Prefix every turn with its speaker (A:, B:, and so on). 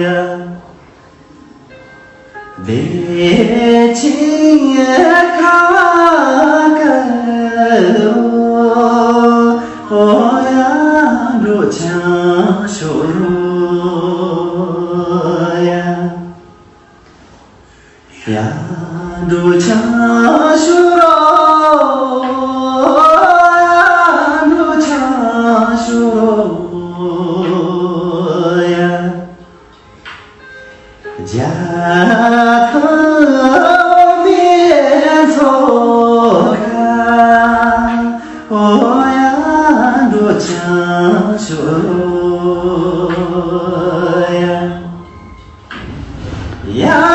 A: ya de chi kha ka ya ro cha shoro ya ro cha shoro家可别走开，我呀多强说呀。